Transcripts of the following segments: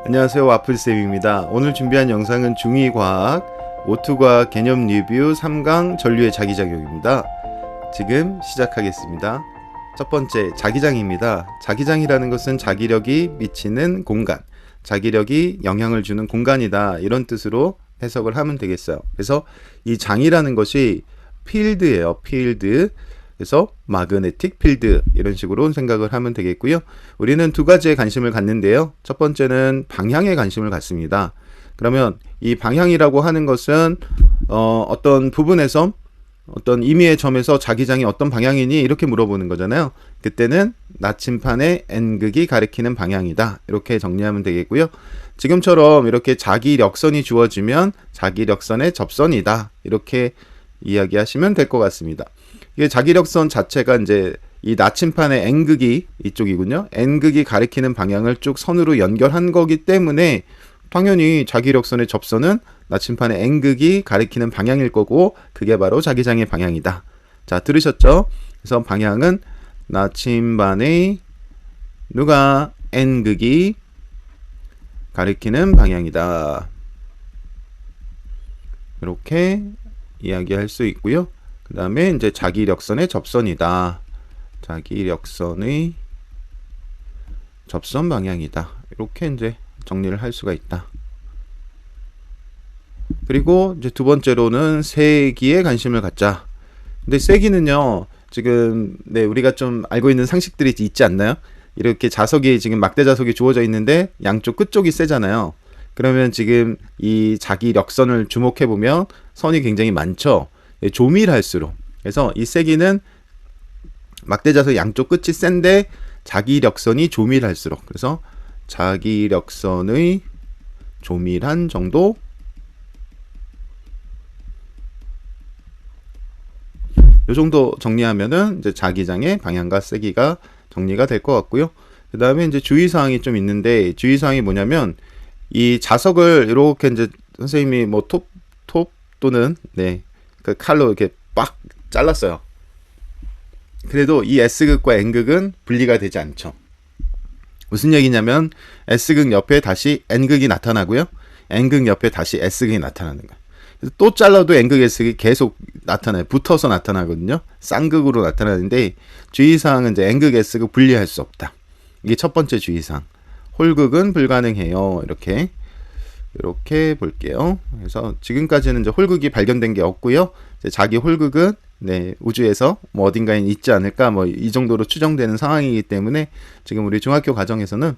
안녕하세요, 와플쌤입니다. 오늘 준비한 영상은 중2 과학, 오투과학 개념 리뷰 3강 전류의 자기작용입니다. 지금 시작하겠습니다. 첫 번째, 자기장입니다. 자기장이라는 것은 자기력이 미치는 공간, 자기력이 영향을 주는 공간이다, 이런 뜻으로 해석을 하면 되겠어요. 그래서 이 장이라는 것이 필드예요. 필드. 그래서 마그네틱 필드, 이런 식으로 생각을 하면 되겠고요. 우리는 두 가지에 관심을 갖는데요. 첫 번째는 방향에 관심을 갖습니다. 그러면 이 방향이라고 하는 것은 어떤 부분에서 어떤 임의의 점에서 자기장이 어떤 방향이니, 이렇게 물어보는 거잖아요. 그때는 나침판의 N극이 가리키는 방향이다, 이렇게 정리하면 되겠고요. 지금처럼 이렇게 자기력선이 주어지면 자기력선의 접선이다, 이렇게 이야기하시면 될 것 같습니다. 이게 자기력선 자체가 이제 이 나침판의 N극이 이쪽이군요. N극이 가리키는 방향을 쭉 선으로 연결한 거기 때문에 당연히 자기력선의 접선은 나침판의 N극이 가리키는 방향일 거고, 그게 바로 자기장의 방향이다. 자, 들으셨죠? 그래서 방향은 나침반의 누가 N극이 가리키는 방향이다, 이렇게 이야기할 수 있고요. 그 다음에 이제 자기력선의 접선이다, 자기력선의 접선 방향이다, 이렇게 이제 정리를 할 수가 있다. 그리고 이제 두 번째로는 세기에 관심을 갖자. 근데 세기는요, 지금 우리가 좀 알고 있는 상식들이 있지 않나요? 이렇게 자석이 지금 막대 자석이 주어져 있는데 양쪽 끝쪽이 세잖아요. 그러면 지금 이 자기력선을 주목해 보면 선이 굉장히 많죠. 조밀할수록. 그래서 이 세기는 막대 자석 양쪽 끝이 센데 자기력선이 조밀할수록, 그래서 자기력선의 조밀한 정도, 이 정도 정리하면은 이제 자기장의 방향과 세기가 정리가 될 것 같고요. 그 다음에 이제 주의사항이 좀 있는데, 주의사항이 뭐냐면, 이 자석을 이렇게 이제 선생님이 뭐 톱 또는 그 칼로 이렇게 빡 잘랐어요. 그래도 이 S극과 N극은 분리가 되지 않죠. 무슨 얘기냐면, S극 옆에 다시 N극이 나타나고요, N극 옆에 다시 S극이 나타나는 거예요. 그래서 또 잘라도 N극, S극이 계속 나타나요. 붙어서 나타나거든요. 쌍극으로 나타나는데, 주의사항은 이제 N극, S극 분리할 수 없다. 이게 첫 번째 주의사항. 홀극은 불가능해요. 이렇게 볼게요. 그래서 지금까지는 이제 홀극이 발견된 게 없고요. 이제 자기 홀극은 우주에서 뭐 어딘가에 있지 않을까, 뭐 이 정도로 추정되는 상황이기 때문에 지금 우리 중학교 과정에서는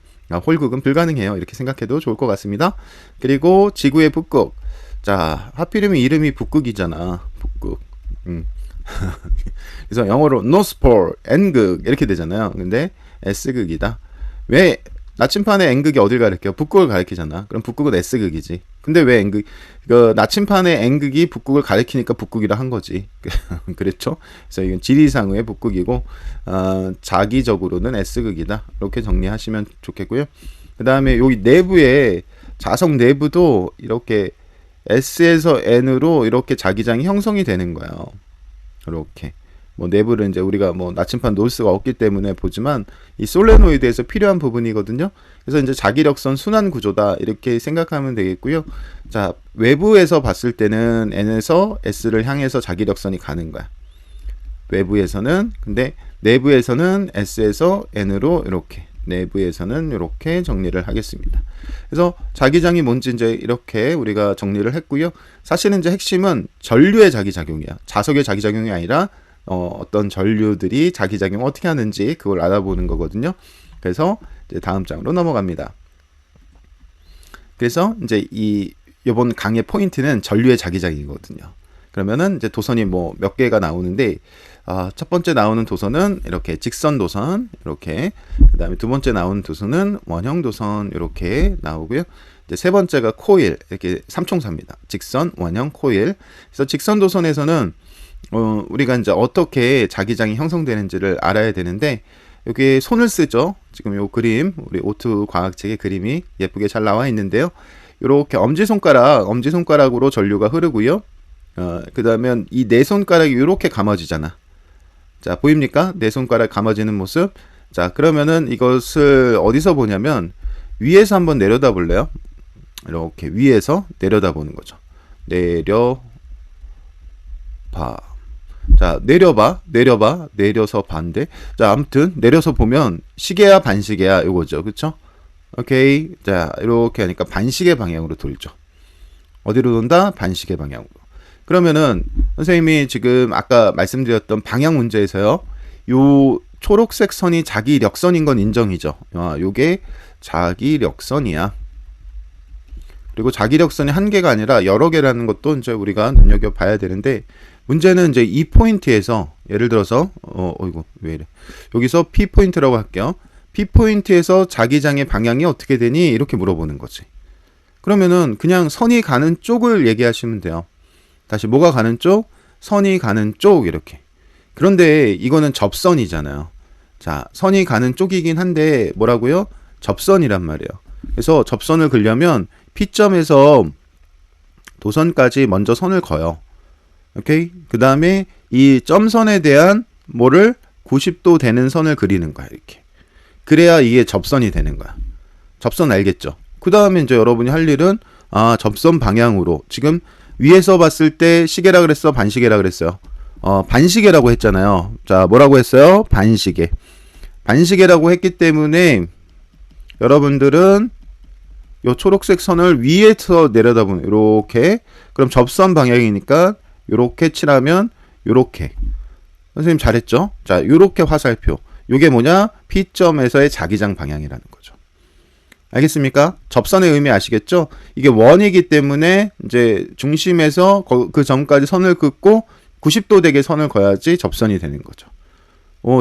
홀극은 불가능해요, 이렇게 생각해도 좋을 것 같습니다. 그리고 지구의 북극. 자, 하필이면 이름이 북극이잖아. 북극. 그래서 영어로 North Pole, N극 이렇게 되잖아요. 근데 S극이다. 왜? 나침판의 N극이 어딜 가리켜? 북극을 가리키잖아. 그럼 북극은 S극이지. 근데 왜 N극? 나침판의 N극이 북극을 가리키니까 북극이라 한 거지. 그렇죠? 그래서 이건 지리상의 북극이고, 자기적으로는 S극이다, 이렇게 정리하시면 좋겠고요. 그 다음에 여기 내부에, 자석 내부도 이렇게 S에서 N으로 이렇게 자기장이 형성이 되는 거예요. 이렇게. 뭐 내부를 이제 우리가 뭐 나침판 놓을 수가 없기 때문에 보지만, 이 솔레노이드에서 필요한 부분이거든요. 그래서 이제 자기력선 순환 구조다, 이렇게 생각하면 되겠고요. 자, 외부에서 봤을 때는 N에서 S를 향해서 자기력선이 가는 거야. 외부에서는. 근데 내부에서는 S에서 N으로 이렇게, 내부에서는 이렇게 정리를 하겠습니다. 그래서 자기장이 뭔지 이제 이렇게 우리가 정리를 했고요. 사실은 이제 핵심은 전류의 자기작용이야. 자석의 자기작용이 아니라 어떤 전류들이 자기작용을 어떻게 하는지 그걸 알아보는 거거든요. 그래서 이제 다음 장으로 넘어갑니다. 그래서 이제 이번 강의 포인트는 전류의 자기작용이거든요. 그러면은 이제 도선이 뭐 몇 개가 나오는데, 첫 번째 나오는 도선은 이렇게 직선 도선, 이렇게. 그 다음에 두 번째 나오는 도선은 원형 도선, 이렇게 나오고요. 이제 세 번째가 코일, 이렇게 삼총사입니다. 직선, 원형, 코일. 그래서 직선 도선에서는 우리가 이제 어떻게 자기장이 형성되는지를 알아야 되는데, 여기 손을 쓰죠. 지금 요 그림, 우리 오투 과학책의 그림이 예쁘게 잘 나와 있는데요. 이렇게 엄지손가락으로 전류가 흐르고요. 그 다음에 이 네 손가락이 이렇게 감아지잖아. 자, 보입니까? 네 손가락 감아지는 모습. 자, 그러면은 이것을 어디서 보냐면, 위에서 한번 내려다 볼래요? 이렇게 위에서 내려다 보는 거죠. 내려봐. 자, 내려봐. 내려서 반대. 자, 아무튼 내려서 보면 시계야 반시계야 이거죠. 그쵸? 오케이. 자, 이렇게 하니까 반시계 방향으로 돌죠. 어디로 돈다? 반시계 방향으로. 그러면은 선생님이 지금 아까 말씀드렸던 방향 문제에서요. 요 초록색 선이 자기력선인 건 인정이죠. 요게 자기력선이야. 그리고 자기력선이 한 개가 아니라 여러 개라는 것도 이제 우리가 눈여겨봐야 되는데, 문제는 이제 이 포인트에서 예를 들어서 이거 왜 이래? 여기서 P 포인트라고 할게요. P 포인트에서 자기장의 방향이 어떻게 되니? 이렇게 물어보는 거지. 그러면은 그냥 선이 가는 쪽을 얘기하시면 돼요. 다시 뭐가 가는 쪽? 선이 가는 쪽 이렇게. 그런데 이거는 접선이잖아요. 자, 선이 가는 쪽이긴 한데 뭐라고요? 접선이란 말이에요. 그래서 접선을 그려면 P점에서 도선까지 먼저 선을 그어요. 오케이? 그 다음에 이 점선에 대한 뭐를 90도 되는 선을 그리는 거야. 이렇게. 그래야 이게 접선이 되는 거야. 접선 알겠죠? 그 다음에 이제 여러분이 할 일은 접선 방향으로, 지금 위에서 봤을 때 시계라 그랬어? 반시계라 그랬어요? 반시계라고 했잖아요. 자, 뭐라고 했어요? 반시계. 반시계라고 했기 때문에 여러분들은 요 초록색 선을 위에서 내려다보면 이렇게, 그럼 접선 방향이니까 요렇게 칠하면 요렇게. 선생님 잘했죠? 자, 요렇게 화살표. 요게 뭐냐? P점에서의 자기장 방향이라는 거죠. 알겠습니까? 접선의 의미 아시겠죠? 이게 원이기 때문에 이제 중심에서 그 점까지 선을 긋고 90도 되게 선을 그어야지 접선이 되는 거죠.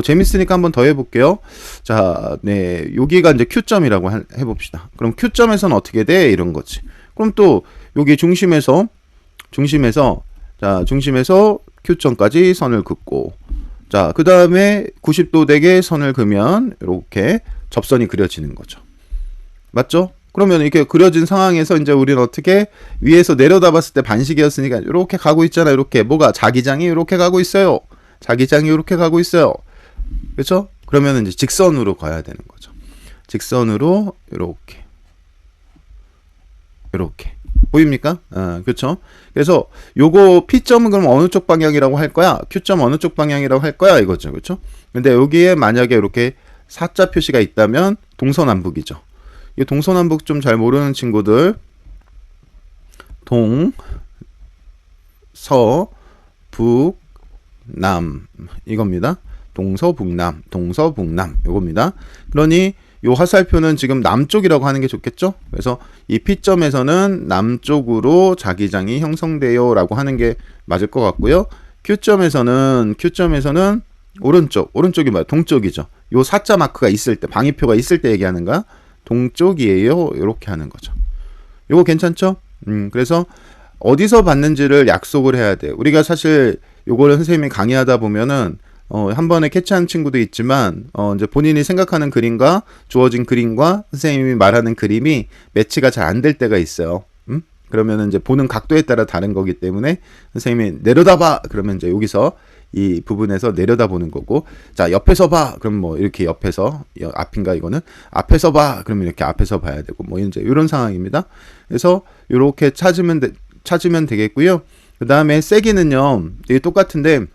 재밌으니까 한번 더 해볼게요. 자, 네, 여기가 이제 Q점이라고 해봅시다. 그럼 Q점에서는 어떻게 돼? 이런 거지. 그럼 또 여기 중심에서 Q점까지 선을 긋고, 자, 그 다음에 90도 되게 선을 그으면 이렇게 접선이 그려지는 거죠. 맞죠? 그러면 이렇게 그려진 상황에서 이제 우리는 어떻게, 위에서 내려다 봤을 때 반시계였으니까 이렇게 가고 있잖아. 이렇게 뭐가 자기장이 이렇게 가고 있어요. 자기장이 이렇게 가고 있어요. 그렇죠? 그러면 이제 직선으로 가야 되는 거죠. 직선으로 이렇게 보입니까? 그렇죠? 그래서 요거 P점은 그럼 어느 쪽 방향이라고 할 거야? Q점 어느 쪽 방향이라고 할 거야? 이거죠. 그렇죠? 근데 여기에 만약에 이렇게 사자 표시가 있다면 동서남북이죠. 이 동서남북 좀 잘 모르는 친구들, 동서북남 이겁니다. 동서북남 이겁니다. 그러니 요 화살표는 지금 남쪽이라고 하는 게 좋겠죠? 그래서 이 P점에서는 남쪽으로 자기장이 형성돼요 라고 하는 게 맞을 것 같고요. Q점에서는 오른쪽이 뭐야? 동쪽이죠. 요 사자 마크가 있을 때, 방위표가 있을 때 얘기하는 거야. 동쪽이에요. 이렇게 하는 거죠. 요거 괜찮죠? 그래서 어디서 봤는지를 약속을 해야 돼요. 우리가 사실 요거를 선생님이 강의하다 보면은 한 번에 캐치하는 친구도 있지만 이제 본인이 생각하는 그림과 주어진 그림과 선생님이 말하는 그림이 매치가 잘 안 될 때가 있어요. 그러면 이제 보는 각도에 따라 다른 거기 때문에 선생님이 내려다봐 그러면 이제 여기서 이 부분에서 내려다보는 거고, 자, 옆에서 봐 그럼 뭐 이렇게 옆에서, 앞인가 이거는 앞에서 봐 그러면 이렇게 앞에서 봐야 되고, 뭐 이제 이런 상황입니다. 그래서 이렇게 찾으면 되겠고요. 그 다음에 세기는요, 이게 똑같은데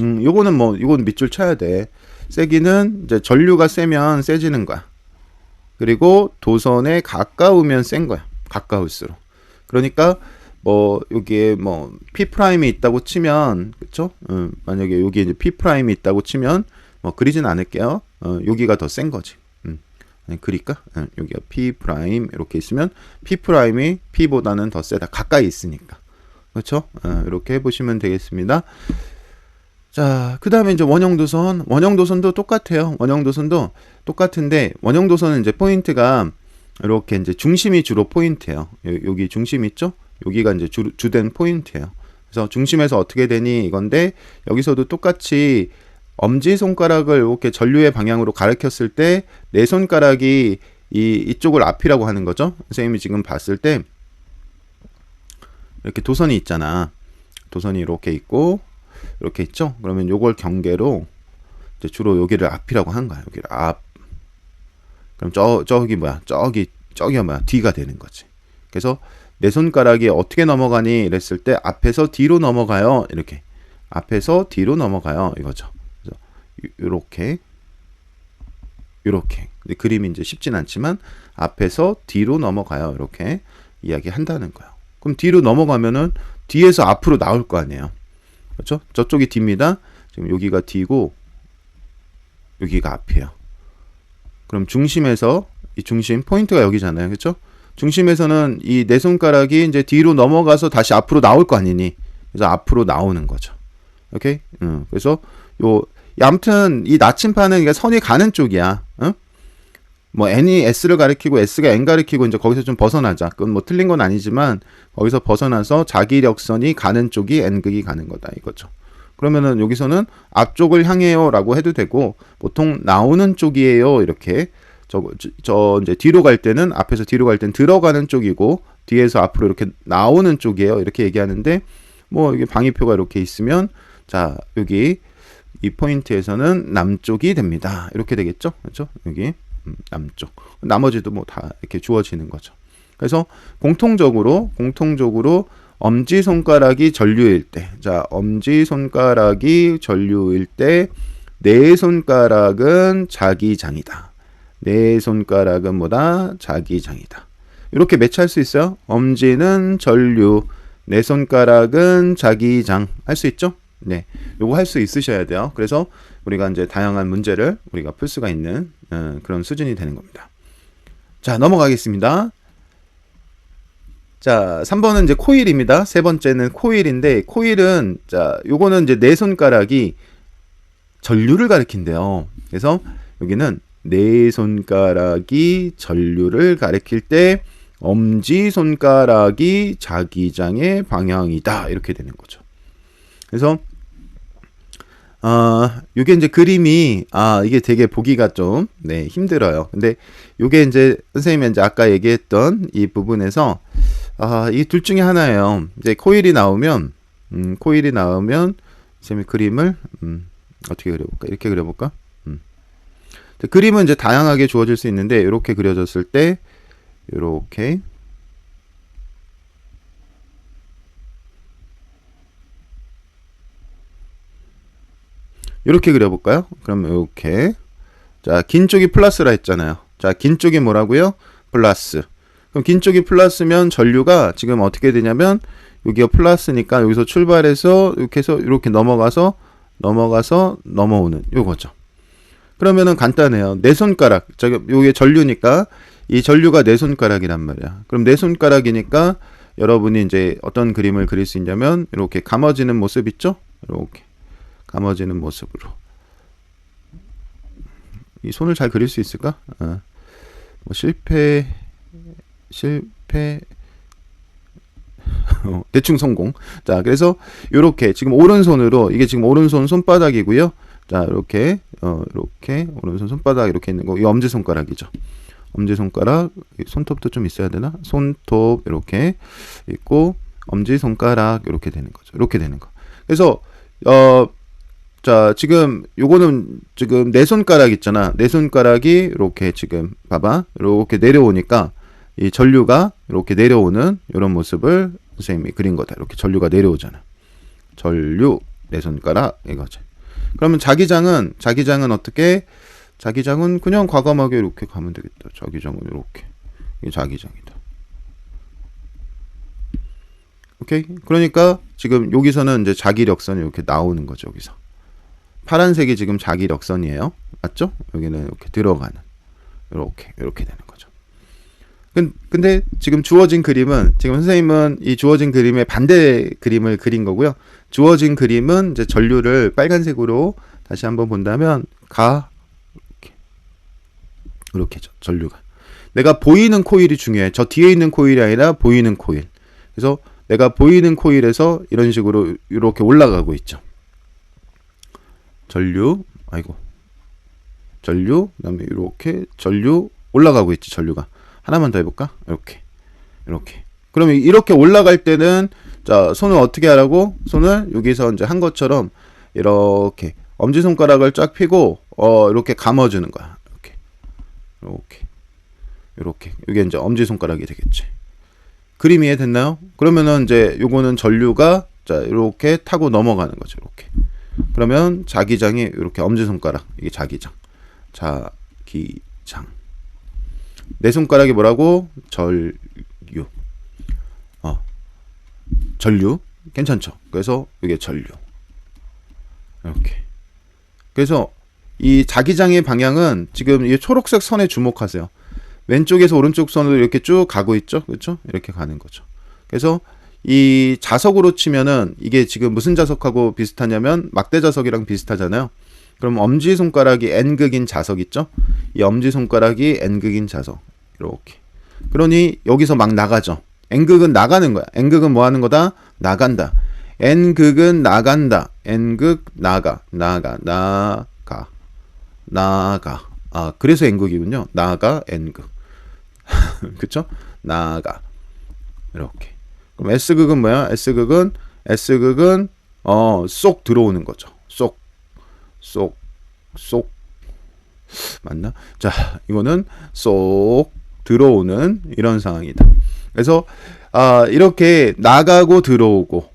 요거는 이건 밑줄 쳐야 돼. 세기는 이제 전류가 세면 세지는 거야. 그리고 도선에 가까우면 센 거야. 가까울수록. 그러니까 여기에 P'이 있다고 치면, 그쵸? 만약에 여기 이제 P'이 있다고 치면 그리진 않을게요. 여기가 더 센 거지. 그릴까? 여기가 P' 이렇게 있으면 P'이 P보다는 더 세다. 가까이 있으니까. 그렇죠? 이렇게 해보시면 되겠습니다. 자, 그 다음에 이제 원형도선도 똑같아요. 원형도선도 똑같은데, 원형도선은 이제 포인트가 이렇게 이제 중심이 주로 포인트예요. 여기 중심 있죠? 여기가 이제 주된 포인트예요. 그래서 중심에서 어떻게 되니 이건데, 여기서도 똑같이 엄지손가락을 이렇게 전류의 방향으로 가리켰을 때 내 손가락이 이쪽을 앞이라고 하는 거죠. 선생님이 지금 봤을 때 이렇게 도선이 있잖아. 도선이 이렇게 있고 이렇게 있죠. 그러면 요걸 경계로 이제 주로 여기를 앞이라고 한 거야. 여기를 앞. 그럼 저기 뭐야? 저기가 뭐야? 뒤가 되는 거지. 그래서 내 손가락이 어떻게 넘어가니? 이랬을 때 앞에서 뒤로 넘어가요. 이렇게. 앞에서 뒤로 넘어가요. 이거죠. 그래서 요렇게. 근데 그림이 이제 쉽진 않지만 앞에서 뒤로 넘어가요. 이렇게 이야기한다는 거예요. 그럼 뒤로 넘어가면은 뒤에서 앞으로 나올 거 아니에요. 그렇죠? 저쪽이 뒤입니다. 지금 여기가 뒤고 여기가 앞이에요. 그럼 중심에서 이 중심 포인트가 여기잖아요. 그렇죠? 중심에서는 이 네 손가락이 이제 뒤로 넘어가서 다시 앞으로 나올 거 아니니. 그래서 앞으로 나오는 거죠. 오케이? 그래서 아무튼 이 나침판은 이게 선이 가는 쪽이야. 뭐 n이 s를 가리키고 s가 n 가리키고 이제 거기서 좀 벗어나자. 그건 뭐 틀린 건 아니지만 거기서 벗어나서 자기력선이 가는 쪽이 n극이 가는 거다 이거죠. 그러면은 여기서는 앞쪽을 향해요라고 해도 되고 보통 나오는 쪽이에요 이렇게 저 이제 뒤로 갈 때는 앞에서 뒤로 갈 때는 들어가는 쪽이고 뒤에서 앞으로 이렇게 나오는 쪽이에요 이렇게 얘기하는데 뭐 이게 방위표가 이렇게 있으면 자 여기 이 포인트에서는 남쪽이 됩니다 이렇게 되겠죠 그렇죠 여기 남쪽 나머지도 뭐 다 이렇게 주어지는 거죠. 그래서 공통적으로 엄지손가락이 전류일 때, 자, 엄지손가락이 전류일 때, 네 손가락은 자기장이다. 네 손가락은 뭐다? 자기장이다. 이렇게 매치할 수 있어요. 엄지는 전류, 네 손가락은 자기장. 할 수 있죠? 네. 요거 할 수 있으셔야 돼요. 그래서 우리가 이제 다양한 문제를 우리가 풀 수가 있는 그런 수준이 되는 겁니다. 자, 넘어가겠습니다. 자, 3번은 이제 코일입니다. 세 번째는 코일인데, 코일은, 자, 요거는 이제 네 손가락이 전류를 가리킨대요. 그래서 여기는 네 손가락이 전류를 가리킬 때, 엄지손가락이 자기장의 방향이다. 이렇게 되는 거죠. 그래서, 요게 이제 그림이, 이게 되게 보기가 좀, 네, 힘들어요. 근데 요게 이제 선생님이 이제 아까 얘기했던 이 부분에서, 이 둘 중에 하나예요. 이제 코일이 나오면, 선생님이 그림을, 어떻게 그려볼까? 이렇게 그려볼까? 그림은 이제 다양하게 주어질 수 있는데, 이렇게 그려졌을 때, 이렇게, 이렇게 그려볼까요? 그럼 이렇게. 자, 긴 쪽이 플러스라 했잖아요. 자, 긴 쪽이 뭐라고요? 플러스. 그럼 긴 쪽이 플러스면 전류가 지금 어떻게 되냐면 여기가 플러스니까 여기서 출발해서 이렇게 해서 이렇게 넘어가서 넘어오는 요거죠. 그러면은 간단해요. 네 손가락. 요게 전류니까 이 전류가 네 손가락이란 말이야. 그럼 네 손가락이니까 여러분이 이제 어떤 그림을 그릴 수 있냐면 이렇게 감아지는 모습 있죠? 이렇게 감아지는 모습으로. 이 손을 잘 그릴 수 있을까? 뭐 실패 대충 성공. 자, 그래서 요렇게 지금 오른손으로 이게 지금 오른손 손바닥이고요. 자, 이렇게 오른손 손바닥 이렇게 있는 거. 이 엄지손가락이죠. 엄지손가락, 손톱도 좀 있어야 되나? 손톱 이렇게 있고 엄지손가락 이렇게 되는 거죠. 이렇게 되는 거. 그래서 자, 지금 요거는 지금 네 손가락 있잖아. 네 손가락이 이렇게 지금 봐봐. 이렇게 내려오니까 이 전류가 이렇게 내려오는 이런 모습을 선생님이 그린 거다. 이렇게 전류가 내려오잖아. 전류 네 손가락 이거죠. 그러면 자기장은 어떻게? 자기장은 그냥 과감하게 이렇게 가면 되겠다. 자기장은 이렇게. 이게 자기장이다. 오케이? 그러니까 지금 여기서는 이제 자기력선이 이렇게 나오는 거죠. 여기서. 파란색이 지금 자기력선이에요. 맞죠? 여기는 이렇게 들어가는. 이렇게 되는 거죠. 근데 지금 주어진 그림은 지금 선생님은 이 주어진 그림의 반대 그림을 그린 거고요. 주어진 그림은 이제 전류를 빨간색으로 다시 한번 본다면 이렇게죠. 전류가. 내가 보이는 코일이 중요해. 저 뒤에 있는 코일이 아니라 보이는 코일. 그래서 내가 보이는 코일에서 이런 식으로 이렇게 올라가고 있죠. 전류, 그다음에 이렇게 전류 올라가고 있지. 전류가. 하나만 더 해볼까? 이렇게. 그러면 이렇게 올라갈 때는 자, 손을 어떻게 하라고? 손을 여기서 이제 한 것처럼 이렇게 엄지손가락을 쫙 펴고 이렇게 감아주는 거야. 이렇게. 요렇게. 이게 이제 엄지손가락이 되겠지. 그림 이해됐나요? 그러면은 이제 요거는 전류가 자, 이렇게 타고 넘어가는 거죠. 이렇게. 그러면 자기장이 이렇게 엄지손가락. 이게 자기장. 자기장. 내 손가락이 뭐라고? 전류. 전류. 괜찮죠? 그래서 이게 전류. 이렇게. 그래서 이 자기장의 방향은 지금 이 초록색 선에 주목하세요. 왼쪽에서 오른쪽 선으로 이렇게 쭉 가고 있죠. 그렇죠? 이렇게 가는 거죠. 그래서 이 자석으로 치면은 이게 지금 무슨 자석하고 비슷하냐면 막대 자석이랑 비슷하잖아요. 그럼 엄지손가락이 N극인 자석 있죠? 이 엄지손가락이 N극인 자석. 이렇게. 그러니 여기서 막 나가죠. N극은 나가는 거야. N극은 뭐 하는 거다? 나간다. N극은 나간다. N극 나가. 그래서 N극이군요. 나가 N극. 그쵸? 나가. 이렇게. 그럼 S극은 뭐야? S극은 쏙 들어오는 거죠. 쏙. 맞나? 자, 이거는 쏙 들어오는 이런 상황이다. 그래서 이렇게 나가고 들어오고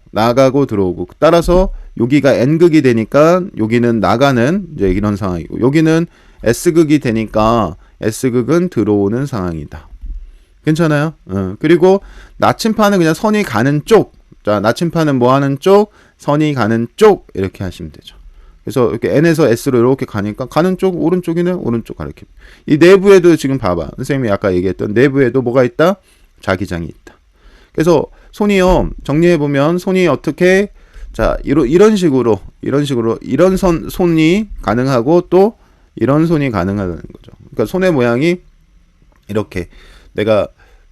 따라서 여기가 N극이 되니까 여기는 나가는 이제 이런 상황이고, 여기는 S극이 되니까 S극은 들어오는 상황이다. 괜찮아요? 그리고 나침판은 그냥 선이 가는 쪽. 자, 나침판은 뭐 하는 쪽? 선이 가는 쪽. 이렇게 하시면 되죠. 그래서 이렇게 N에서 S로 이렇게 가니까 가는 쪽, 오른쪽이네, 오른쪽 가르킵니다. 이 내부에도 지금 봐봐. 선생님이 아까 얘기했던 내부에도 뭐가 있다? 자기장이 있다. 그래서 손이요, 정리해보면 손이 어떻게, 자, 이런 식으로, 이런 손이 가능하고 또 이런 손이 가능하다는 거죠. 그러니까 손의 모양이 이렇게 내가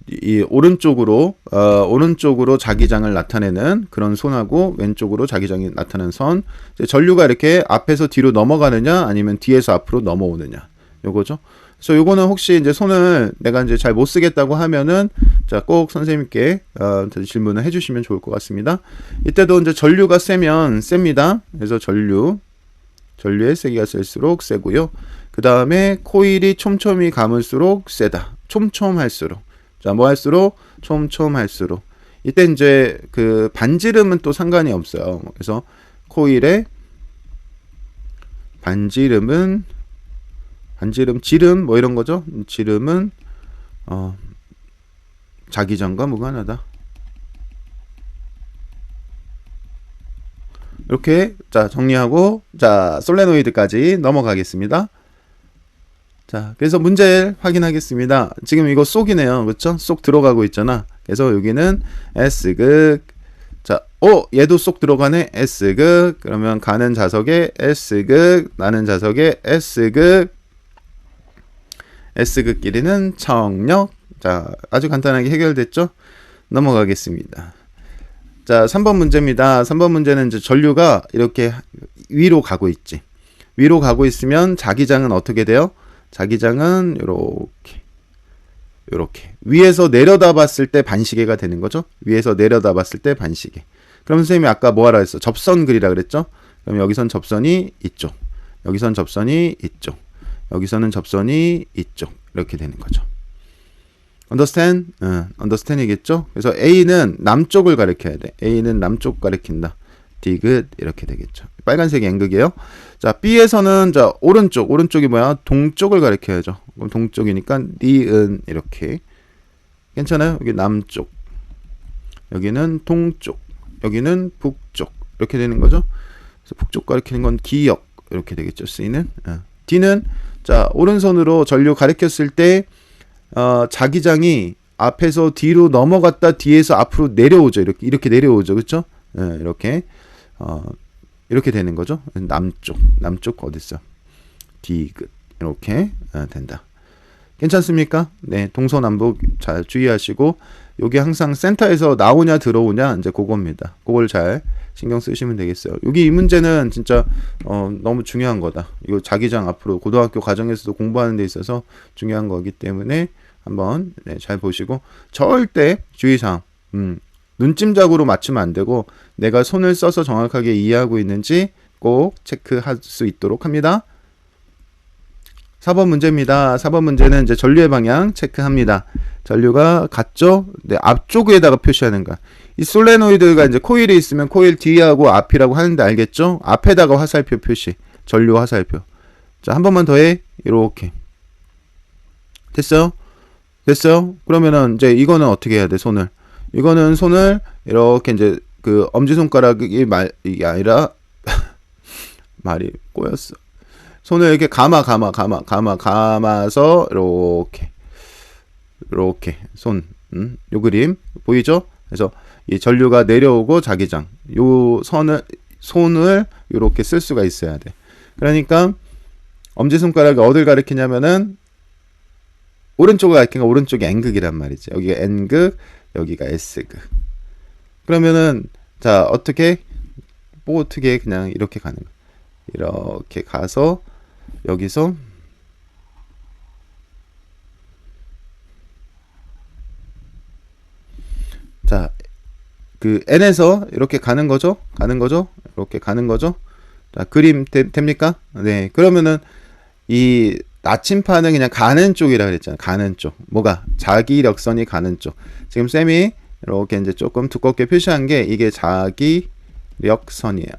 이 오른쪽으로 자기장을 나타내는 그런 손하고 왼쪽으로 자기장이 나타나는 선. 전류가 이렇게 앞에서 뒤로 넘어가느냐 아니면 뒤에서 앞으로 넘어오느냐. 요거죠. 그래서 요거는 혹시 이제 손을 내가 이제 잘 못 쓰겠다고 하면은 자, 꼭 선생님께 질문을 해 주시면 좋을 것 같습니다. 이때도 이제 전류가 세면 셉니다. 그래서 전류의 세기가 셀수록 세고요. 그 다음에 코일이 촘촘히 감을수록 세다. 촘촘할수록. 자, 뭐 할수록? 촘촘할수록. 이때 이제 그 반지름은 또 상관이 없어요. 그래서 코일의 지름 뭐 이런 거죠. 지름은 자기장과 무관하다. 이렇게 자, 정리하고 자, 솔레노이드까지 넘어가겠습니다. 자, 그래서 문제를 확인하겠습니다. 지금 이거 쏙이네요. 그렇죠? 쏙 들어가고 있잖아. 그래서 여기는 S극. 자, 얘도 쏙 들어가네. S극. 그러면 가는 자석에 S극, 나는 자석에 S극. S극 길이는 청력. 자, 아주 간단하게 해결됐죠? 넘어가겠습니다. 자, 3번 문제입니다. 3번 문제는 이제 전류가 이렇게 위로 가고 있지. 위로 가고 있으면 자기장은 어떻게 돼요? 자기장은 요렇게 위에서 내려다 봤을 때 반시계가 되는 거죠. 위에서 내려다 봤을 때 반시계. 그럼 선생님이 아까 뭐 하라 했어? 접선 그리라 그랬죠? 그럼 여기선 접선이 이쪽, 여기선 접선이 이쪽, 여기서는 접선이 이쪽. 이렇게 되는 거죠. understand? understand이겠죠? 그래서 A는 남쪽을 가리켜야 돼. A는 남쪽 가리킨다. 디귿 이렇게 되겠죠. 빨간색이 N극이에요. 자, B에서는 자, 오른쪽이 뭐야? 동쪽을 가리켜야죠. 그럼 동쪽이니까 니은 이렇게. 괜찮아요? 여기 남쪽. 여기는 동쪽. 여기는 북쪽. 이렇게 되는 거죠. 그래서 북쪽 가리키는 건 기역. 이렇게 되겠죠. C는. D는 자, 오른손으로 전류 가리켰을 때 자기장이 앞에서 뒤로 넘어갔다 뒤에서 앞으로 내려오죠. 이렇게 내려오죠. 그렇죠? 이렇게 되는 거죠. 남쪽 어딨어? 디귿 이렇게 된다. 괜찮습니까? 네, 동서남북 잘 주의하시고 여기 항상 센터에서 나오냐 들어오냐 이제 그겁니다. 그걸 잘 신경 쓰시면 되겠어요. 여기 이 문제는 진짜 너무 중요한 거다. 이거 자기장 앞으로 고등학교 과정에서도 공부하는 데 있어서 중요한 거기 때문에 한번 잘 보시고 절대 주의사항 눈찜작으로 맞추면 안 되고 내가 손을 써서 정확하게 이해하고 있는지 꼭 체크할 수 있도록 합니다. 4번 문제입니다. 4번 문제는 이제 전류의 방향 체크합니다. 전류가 같죠? 네, 앞쪽에다가 표시하는 거야. 이 솔레노이드가 이제 코일이 있으면 코일 뒤하고 앞이라고 하는데 알겠죠? 앞에다가 화살표 표시. 전류 화살표. 자, 한 번만 더 해. 이렇게. 됐어요? 됐어요? 그러면은 이제 이거는 어떻게 해야 돼? 손을. 이거는 손을 이렇게 이제 그 엄지손가락이 이게 아니라 말이 꼬였어. 손을 이렇게 감아서 이렇게 손, 요 그림 보이죠? 그래서 이 전류가 내려오고 자기장, 요 손을 이렇게 쓸 수가 있어야 돼. 그러니까 엄지손가락이 어딜 가리키냐면은 오른쪽을 가리키니까 오른쪽이 N극이란 말이지. 여기가 N극, 여기가 S극. 그러면은 자 어떻게 그냥 이렇게 가는 거야. 이렇게 가서 여기서 자 그 N에서 이렇게 가는 거죠. 이렇게 가는 거죠. 자, 그림 됩니까? 네. 그러면은 이 나침판은 그냥 가는 쪽이라 그랬잖아요. 가는 쪽. 뭐가? 자기력선이 가는 쪽. 지금 쌤이 이렇게 이제 조금 두껍게 표시한 게 이게 자기력선이에요.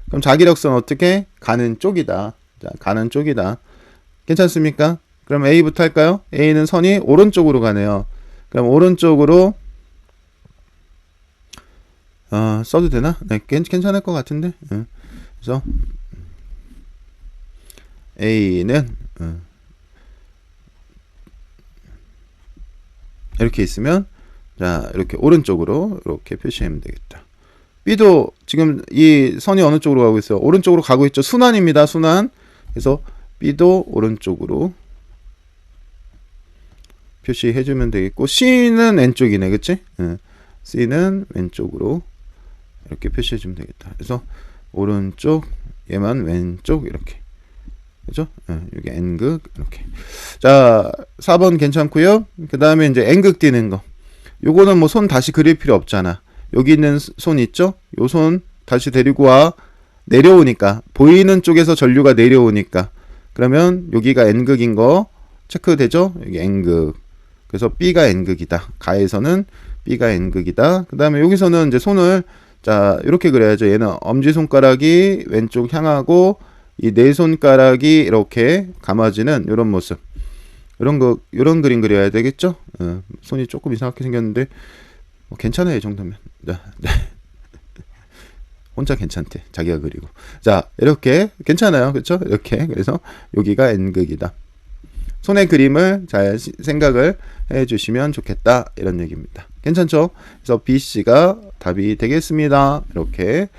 그럼 자기력선 어떻게? 가는 쪽이다. 자, 가는 쪽이다. 괜찮습니까? 그럼 A부터 할까요? A는 선이 오른쪽으로 가네요. 그럼 오른쪽으로 써도 되나? 네, 괜찮을 것 같은데. 그래서 A는 이렇게 있으면 자 이렇게 오른쪽으로 이렇게 표시하면 되겠다. B도 지금 이 선이 어느 쪽으로 가고 있어요? 오른쪽으로 가고 있죠. 순환입니다. 순환. 그래서 B도 오른쪽으로 표시해주면 되겠고 C는 왼쪽이네. 그치? C는 왼쪽으로 이렇게 표시해주면 되겠다. 그래서 오른쪽 얘만 왼쪽 이렇게. 그죠? 여기 N극 이렇게. 자 4번 괜찮고요. 그 다음에 이제 N극 띄는 거. 요거는 뭐 손 다시 그릴 필요 없잖아. 여기 있는 손 있죠? 요 손 다시 데리고 와. 내려오니까 보이는 쪽에서 전류가 내려오니까 그러면 여기가 N극인 거 체크되죠? 여기 N극. 그래서 B가 N극이다. 가에서는 B가 N극이다. 그 다음에 여기서는 이제 손을 자 이렇게 그려야죠. 얘는 엄지손가락이 왼쪽 향하고 이 네 손가락이 이렇게 감아지는 이런 모습. 이런 그림 그려야 되겠죠? 손이 조금 이상하게 생겼는데 뭐 괜찮아요. 이 정도면. 네. 혼자 괜찮대. 자기가 그리고. 자 이렇게 괜찮아요. 그렇죠? 이렇게. 그래서 여기가 N극이다. 손의 그림을 잘 생각을 해주시면 좋겠다. 이런 얘기입니다. 괜찮죠? 그래서 BC가 답이 되겠습니다. 이렇게.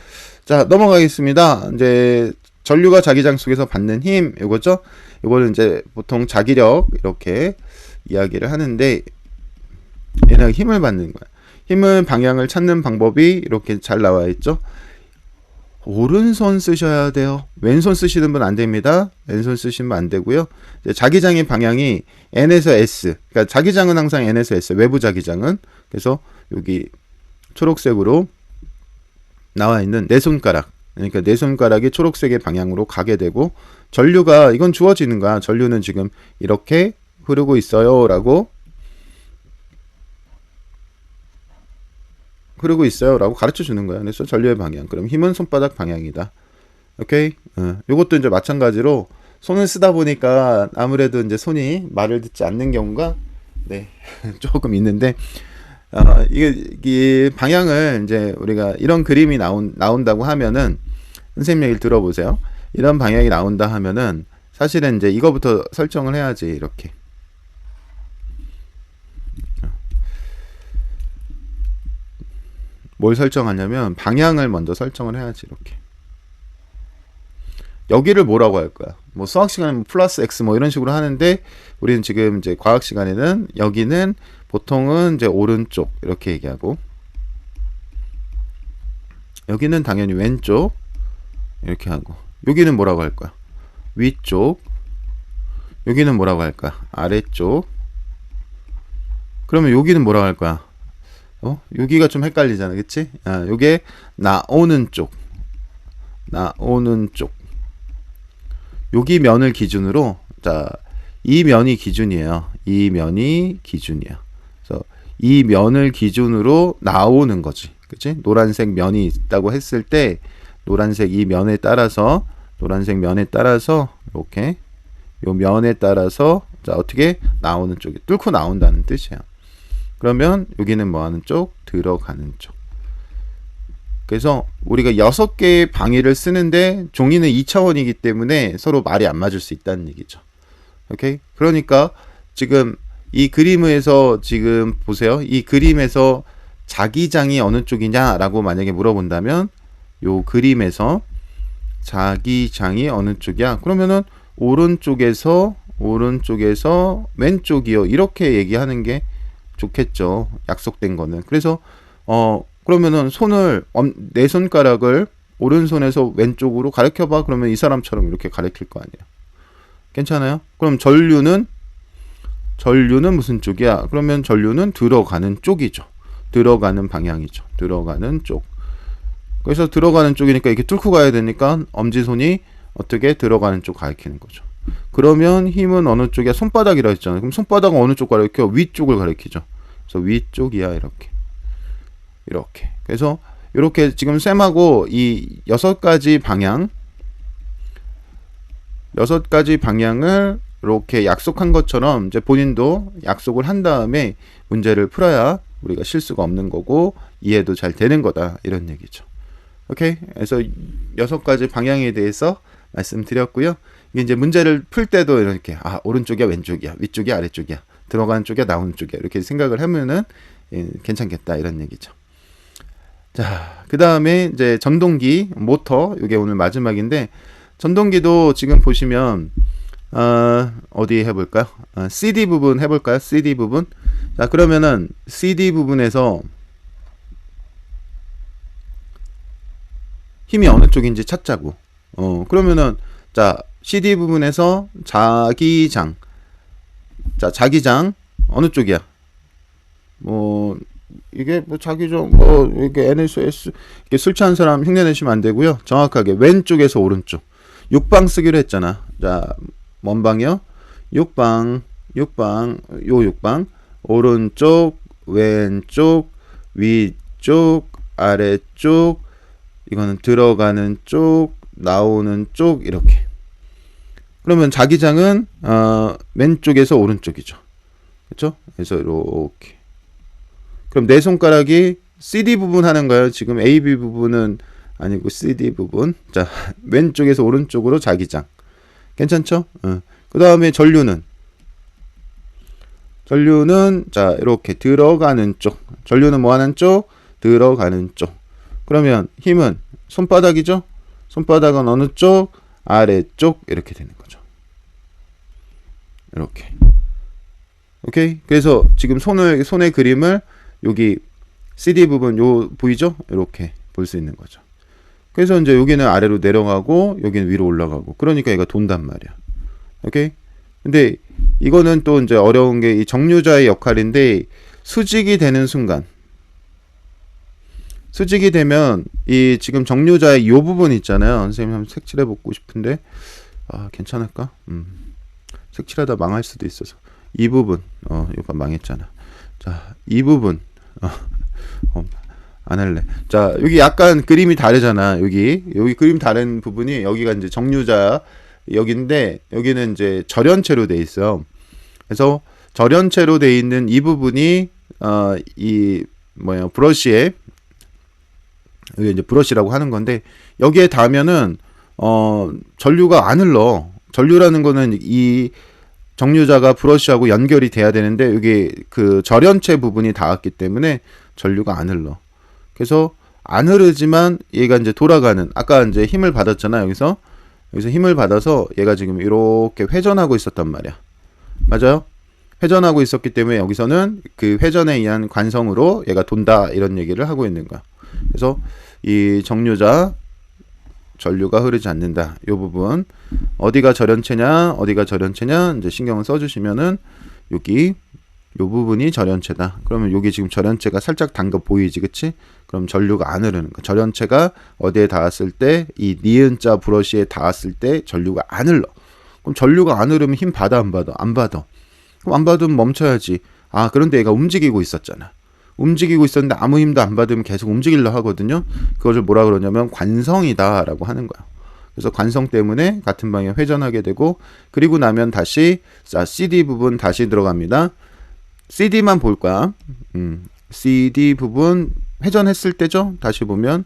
자, 넘어가겠습니다. 이제 전류가 자기장 속에서 받는 힘, 이거죠? 이거는 이제 보통 자기력 이렇게 이야기를 하는데 얘는 힘을 받는 거야. 힘을 방향을 찾는 방법이 이렇게 잘 나와 있죠? 오른손 쓰셔야 돼요. 왼손 쓰시는 분 안 됩니다. 왼손 쓰시면 안 되고요. 자기장의 방향이 N에서 S. 그러니까 자기장은 항상 N에서 S. 외부 자기장은. 그래서 여기 초록색으로 나와 있는 네 손가락. 그러니까 네 손가락이 초록색의 방향으로 가게 되고 전류가 이건 주어지는 거야. 전류는 지금 이렇게 흐르고 있어요. 라고 가르쳐 주는 거야. 그래서 전류의 방향. 그럼 힘은 손바닥 방향이다. 오케이? 요것도 이제 마찬가지로 손을 쓰다 보니까 아무래도 이제 손이 말을 듣지 않는 경우가 네, 조금 있는데 이게 방향을 이제 우리가 이런 그림이 나온다고 하면은 선생님 얘기를 들어보세요. 이런 방향이 나온다 하면은 사실은 이제 이거부터 설정을 해야지. 이렇게. 뭘 설정하냐면 방향을 먼저 설정을 해야지. 이렇게. 여기를 뭐라고 할 거야? 뭐 수학 시간에는 플러스 X 뭐 이런 식으로 하는데 우리는 지금 이제 과학 시간에는 여기는 보통은 이제 오른쪽 이렇게 얘기하고 여기는 당연히 왼쪽 이렇게 하고 여기는 뭐라고 할 거야? 위쪽. 여기는 뭐라고 할 거야? 아래쪽. 그러면 여기는 뭐라고 할 거야? 여기가 좀 헷갈리잖아. 그치? 요게 나오는 쪽. 여기 면을 기준으로, 자, 이 면이 기준이에요. 이 면이 기준이야. 그래서 이 면을 기준으로 나오는 거지. 그치? 노란색 면이 있다고 했을 때, 노란색 이 면에 따라서, 노란색 면에 따라서, 이렇게, 요 면에 따라서, 자, 어떻게 나오는 쪽이 뚫고 나온다는 뜻이야. 그러면 여기는 뭐 하는 쪽? 들어가는 쪽. 그래서 우리가 6개의 방위를 쓰는데 종이는 2차원이기 때문에 서로 말이 안 맞을 수 있다는 얘기죠. 오케이? 그러니까 지금 이 그림에서 지금 보세요. 이 그림에서 자기장이 어느 쪽이냐라고 만약에 물어본다면 요 그림에서 자기장이 어느 쪽이야? 그러면은 오른쪽에서 왼쪽이요. 이렇게 얘기하는 게 좋겠죠. 약속된 거는. 그래서 그러면은 내 손가락을 오른손에서 왼쪽으로 가르쳐 봐. 그러면 이 사람처럼 이렇게 가르칠 거 아니에요. 괜찮아요? 그럼 전류는 무슨 쪽이야? 그러면 전류는 들어가는 쪽이죠. 들어가는 방향이죠. 들어가는 쪽. 그래서 들어가는 쪽이니까 이렇게 뚫고 가야 되니까 엄지손이 어떻게 들어가는 쪽 가리키는 거죠. 그러면 힘은 어느 쪽이야? 손바닥이라 했잖아요. 그럼 손바닥은 어느 쪽 가리켜? 위쪽을 가리키죠. 그래서 위쪽이야. 이렇게. 그래서 이렇게 지금 쌤하고 이 6가지 방향을 이렇게 약속한 것처럼 이제 본인도 약속을 한 다음에 문제를 풀어야 우리가 실수가 없는 거고 이해도 잘 되는 거다. 이런 얘기죠. 오케이? 그래서 6가지 방향에 대해서 말씀드렸고요. 이제 문제를 풀 때도 이렇게 오른쪽이야, 왼쪽이야, 위쪽이야, 아래쪽이야, 들어가는 쪽이야, 나오는 쪽이야 이렇게 생각을 하면은 괜찮겠다 이런 얘기죠. 자, 그 다음에 이제 전동기, 모터, 이게 오늘 마지막인데 전동기도 지금 보시면 어디 해볼까요? CD 부분 해볼까요? CD 부분. 자, 그러면은 CD 부분에서 힘이 어느 쪽인지 찾자고. 그러면은 자, CD 부분에서 자기장. 자, 자기장 어느 쪽이야? 이게 자기장 이게 NSS 이게 술 취한 사람 흉내 내시면 안 되고요. 정확하게 왼쪽에서 오른쪽. 6방 쓰기로 했잖아. 자, 뭔 방이요? 6방. 요 6방. 오른쪽, 왼쪽, 위쪽, 아래쪽. 이거는 들어가는 쪽, 나오는 쪽 이렇게. 그러면 자기장은 왼쪽에서 오른쪽이죠. 그렇죠? 그래서 이렇게. 그럼 내 손가락이 CD 부분 하는 거예요. 지금 AB 부분은 아니고 CD 부분. 자, 왼쪽에서 오른쪽으로 자기장. 괜찮죠? 그 다음에 전류는 자, 이렇게 들어가는 쪽. 전류는 뭐 하는 쪽? 들어가는 쪽. 그러면 힘은 손바닥이죠? 손바닥은 어느 쪽? 아래쪽. 이렇게 되는 거죠. 이렇게. 오케이? 그래서 지금 손의 그림을 여기 CD 부분 보이죠? 이렇게 볼 수 있는 거죠. 그래서 이제 여기는 아래로 내려가고 여기는 위로 올라가고 그러니까 얘가 돈단 말이야. 오케이? 근데 이거는 또 이제 어려운 게 이 정류자의 역할인데 수직이 되는 순간 수직이 되면 이 지금 정류자의 요 부분 있잖아요. 선생님 한번 색칠해 보고 싶은데 괜찮을까? 색칠하다 망할 수도 있어서 이 부분 이거 망했잖아. 자, 이 부분 안 할래. 자, 여기 약간 그림이 다르잖아. 여기 그림 다른 부분이 여기가 이제 정류자 여기인데 여기는 이제 절연체로 돼 있어요. 그래서 절연체로 돼 있는 이 부분이 이 브러쉬에 여기 이제 브러쉬라고 하는 건데 여기에 닿으면은 전류가 안 흘러. 전류라는 거는 이 정류자가 브러쉬하고 연결이 돼야 되는데 여기 그 절연체 부분이 닿았기 때문에 전류가 안 흘러. 그래서 안 흐르지만 얘가 이제 돌아가는 아까 이제 힘을 받았잖아. 여기서 힘을 받아서 얘가 지금 이렇게 회전하고 있었단 말이야. 맞아요? 회전하고 있었기 때문에 여기서는 그 회전에 의한 관성으로 얘가 돈다 이런 얘기를 하고 있는 거야. 그래서 이 정류자 전류가 흐르지 않는다. 이 부분 어디가 절연체냐 이제 신경을 써주시면은 여기 요 부분이 절연체다. 그러면 여기 지금 절연체가 살짝 단 거 보이지, 그치? 그럼 전류가 안 흐르는 거. 절연체가 어디에 닿았을 때 이 니은자 브러쉬에 닿았을 때 전류가 안 흘러. 그럼 전류가 안 흐르면 힘 받아 안 받아? 안 받아. 그럼 안 받으면 멈춰야지. 아, 그런데 얘가 움직이고 있었잖아. 움직이고 있었는데 아무 힘도 안 받으면 계속 움직이려 하거든요. 그것을 뭐라 그러냐면 관성이다라고 하는 거야. 그래서 관성 때문에 같은 방향 회전하게 되고, 그리고 나면 다시 자 CD 부분 다시 들어갑니다. CD만 볼 거야. CD 부분 회전했을 때죠. 다시 보면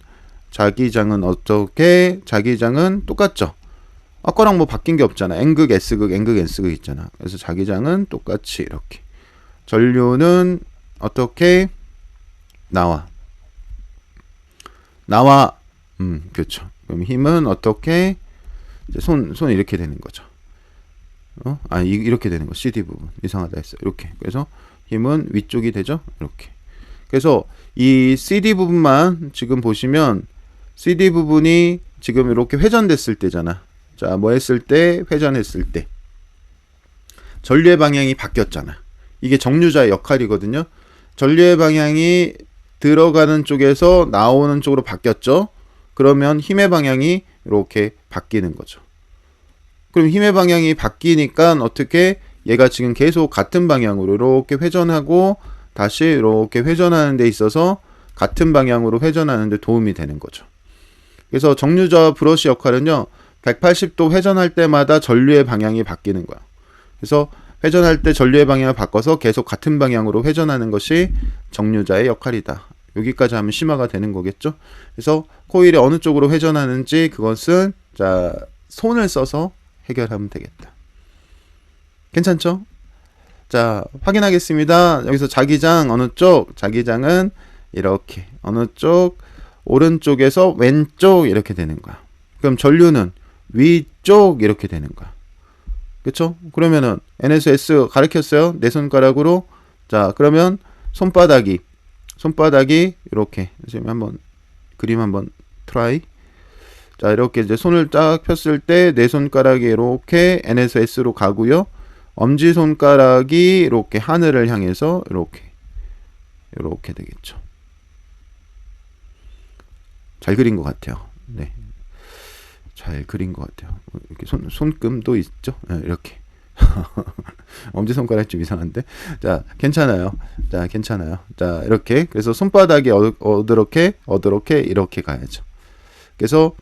자기장은 어떻게, 자기장은 똑같죠. 아까랑 뭐 바뀐 게 없잖아. N극, S극, N극, S극 있잖아. 그래서 자기장은 똑같이 이렇게. 전류는 어떻게 나와. 그렇죠. 그럼 힘은 어떻게, 이제 손 이렇게 되는 거죠. 이렇게 되는 거. CD 부분 이상하다 했어. 이렇게. 그래서 힘은 위쪽이 되죠. 이렇게. 그래서 이 CD 부분만 지금 보시면 CD 부분이 지금 이렇게 회전됐을 때잖아. 자, 뭐 했을 때? 회전했을 때 전류의 방향이 바뀌었잖아. 이게 정류자의 역할이거든요. 전류의 방향이 들어가는 쪽에서 나오는 쪽으로 바뀌었죠. 그러면 힘의 방향이 이렇게 바뀌는 거죠. 그럼 힘의 방향이 바뀌니까 어떻게, 얘가 지금 계속 같은 방향으로 이렇게 회전하고 다시 이렇게 회전하는 데 있어서 같은 방향으로 회전하는 데 도움이 되는 거죠. 그래서 정류자 브러쉬 역할은요, 180도 회전할 때마다 전류의 방향이 바뀌는 거야. 그래서 회전할 때 전류의 방향을 바꿔서 계속 같은 방향으로 회전하는 것이 정류자의 역할이다. 여기까지 하면 심화가 되는 거겠죠. 그래서 코일이 어느 쪽으로 회전하는지 그것은 자 손을 써서 해결하면 되겠다. 괜찮죠? 자, 확인하겠습니다. 여기서 자기장 어느 쪽? 자기장은 이렇게 어느 쪽? 오른쪽에서 왼쪽 이렇게 되는 거야. 그럼 전류는 위쪽 이렇게 되는 거야. 그쵸? 그러면은 N에서 S 가르쳤어요. 내 손가락으로. 자, 그러면 손바닥이 이렇게 지금 한번 그림 한번 트라이. 자, 이렇게 이제 손을 딱 폈을 때 내 손가락이 이렇게 N에서 S로 가고요. 엄지 손가락이 이렇게 하늘을 향해서 이렇게 되겠죠. 잘 그린 것 같아요. 네, 잘 그린 것 같아요. 이렇게 손금도 있죠. 네, 이렇게. 엄지손가락 좀 이상한데. 자, 괜찮아요. 자, 이렇게. 그래서 손바닥이 어드렇게 이렇게 가야죠. 그래서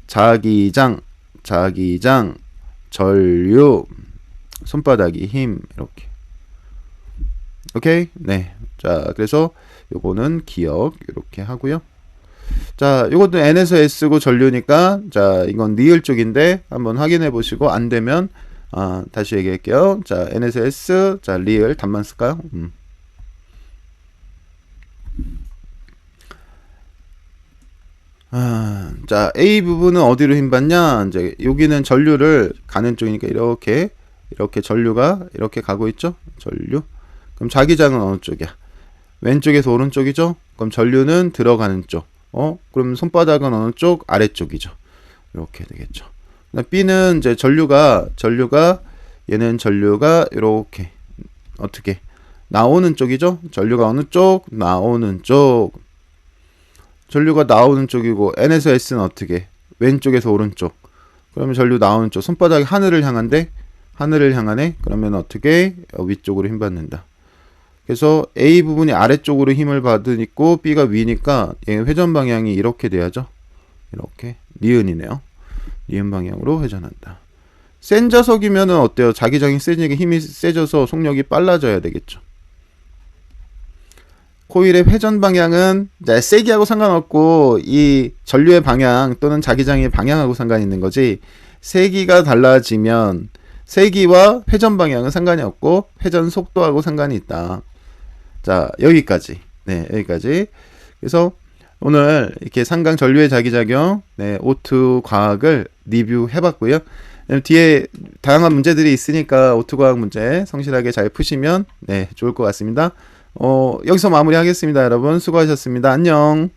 자기장, 전류, 손바닥이 힘, 이렇게. 오케이? 네. 자, 그래서 요거는 기억, 이렇게 하고요. 자, 이것도 N에서 S고 전류니까, 자, 이건 니을 쪽인데, 한번 확인해 보시고, 안 되면, 다시 얘기할게요. 자, N에서 S, 자, 리을, 단만 쓸까요? 자, A 부분은 어디로 힘 받냐? 이제, 여기는 전류를 가는 쪽이니까, 이렇게 전류가 이렇게 가고 있죠? 전류. 그럼 자기장은 어느 쪽이야? 왼쪽에서 오른쪽이죠? 그럼 전류는 들어가는 쪽. 그럼 손바닥은 어느 쪽? 아래쪽이죠. 이렇게 되겠죠. B는 이제 얘는 전류가 이렇게 어떻게 나오는 쪽이죠. 전류가 어느 쪽? 나오는 쪽. 전류가 나오는 쪽이고 N에서 S는 어떻게? 왼쪽에서 오른쪽. 그러면 전류 나오는 쪽. 손바닥이 하늘을 향하네. 그러면 어떻게? 위쪽으로 힘 받는다. 그래서 A 부분이 아래쪽으로 힘을 받으니까 B가 위니까 회전 방향이 이렇게 돼야죠. 이렇게 니은이네요. 니은 방향으로 회전한다. 센 자석이면은 어때요? 자기장이 세지니까 힘이 세져서 속력이 빨라져야 되겠죠. 코일의 회전 방향은 세기하고 상관없고 이 전류의 방향 또는 자기장의 방향하고 상관이 있는 거지, 세기가 달라지면 세기와 회전 방향은 상관이 없고 회전 속도하고 상관이 있다. 자, 여기까지. 네, 여기까지. 그래서 오늘 이렇게 상강 전류의 자기작용, 네, O2 과학을 리뷰해 봤고요. 뒤에 다양한 문제들이 있으니까 O2 과학 문제 성실하게 잘 푸시면 네, 좋을 것 같습니다. 여기서 마무리하겠습니다. 여러분 수고하셨습니다. 안녕.